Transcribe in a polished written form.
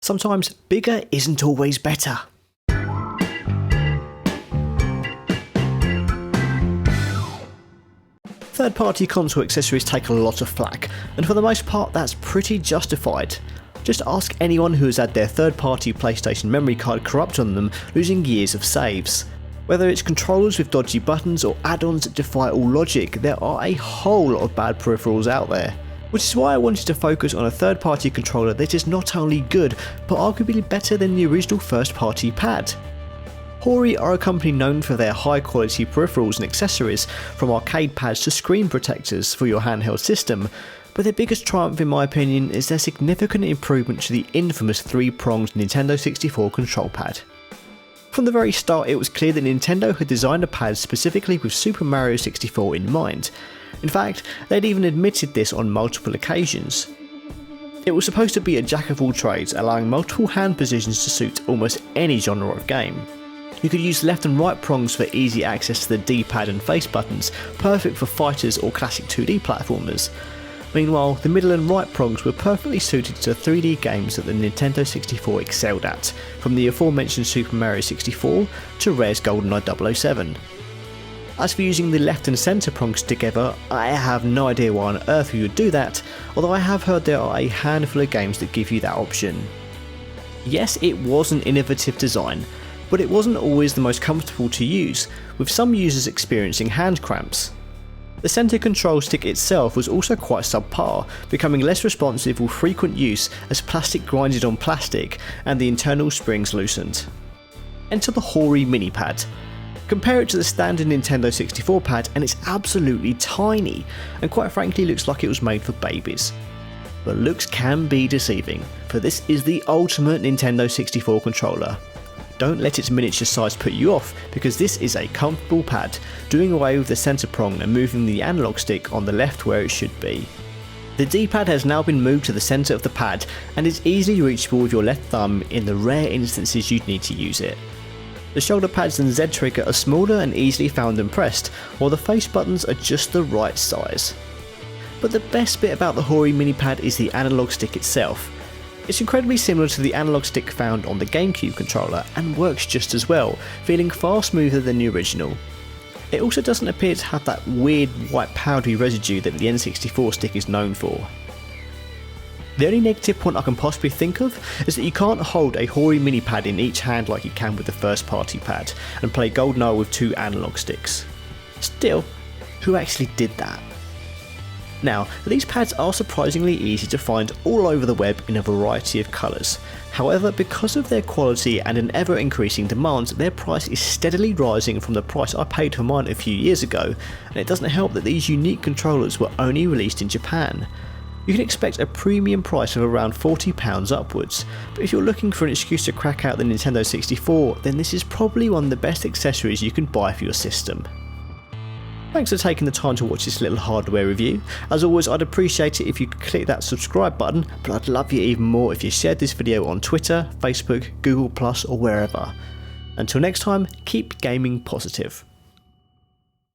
sometimes bigger isn't always better. Third-party console accessories take a lot of flack, and for the most part that's pretty justified. Just ask anyone who has had their third-party PlayStation memory card corrupt on them, losing years of saves. Whether it's controllers with dodgy buttons or add-ons that defy all logic, there are a whole lot of bad peripherals out there. Which is why I wanted to focus on a third-party controller that is not only good, but arguably better than the original first-party pad. Hori are a company known for their high quality peripherals and accessories, from arcade pads to screen protectors for your handheld system, but their biggest triumph in my opinion is their significant improvement to the infamous 3-pronged Nintendo 64 control pad. From the very start it was clear that Nintendo had designed a pad specifically with Super Mario 64 in mind. In fact, they'd even admitted this on multiple occasions. It was supposed to be a jack of all trades, allowing multiple hand positions to suit almost any genre of game. You could use left and right prongs for easy access to the D-pad and face buttons, perfect for fighters or classic 2D platformers. Meanwhile, the middle and right prongs were perfectly suited to 3D games that the Nintendo 64 excelled at, from the aforementioned Super Mario 64 to Rare's GoldenEye 007. As for using the left and centre prongs together, I have no idea why on earth you would do that, although I have heard there are a handful of games that give you that option. Yes, it was an innovative design, but it wasn't always the most comfortable to use, with some users experiencing hand cramps. The centre control stick itself was also quite subpar, becoming less responsive with frequent use as plastic grinded on plastic and the internal springs loosened. Enter the Hori Mini Pad. Compare it to the standard Nintendo 64 pad and it's absolutely tiny, and quite frankly looks like it was made for babies. But looks can be deceiving, for this is the ultimate Nintendo 64 controller. Don't let its miniature size put you off, because this is a comfortable pad, doing away with the centre prong and moving the analog stick on the left where it should be. The D-pad has now been moved to the centre of the pad and is easily reachable with your left thumb in the rare instances you'd need to use it. The shoulder pads and Z trigger are smaller and easily found and pressed, while the face buttons are just the right size. But the best bit about the Hori Mini Pad is the analog stick itself. It's incredibly similar to the analog stick found on the GameCube controller and works just as well, feeling far smoother than the original. It also doesn't appear to have that weird white powdery residue that the N64 stick is known for. The only negative point I can possibly think of is that you can't hold a Hori Mini Pad in each hand like you can with the first party pad, and play GoldenEye with 2 analog sticks. Still, who actually did that? Now, these pads are surprisingly easy to find all over the web in a variety of colours. However, because of their quality and an ever increasing demand, their price is steadily rising from the price I paid for mine a few years ago, and it doesn't help that these unique controllers were only released in Japan. You can expect a premium price of around £40 upwards, but if you're looking for an excuse to crack out the Nintendo 64, then this is probably one of the best accessories you can buy for your system. Thanks for taking the time to watch this little hardware review. As always, I'd appreciate it if you could click that subscribe button, but I'd love you even more if you shared this video on Twitter, Facebook, Google+, or wherever. Until next time, keep gaming positive.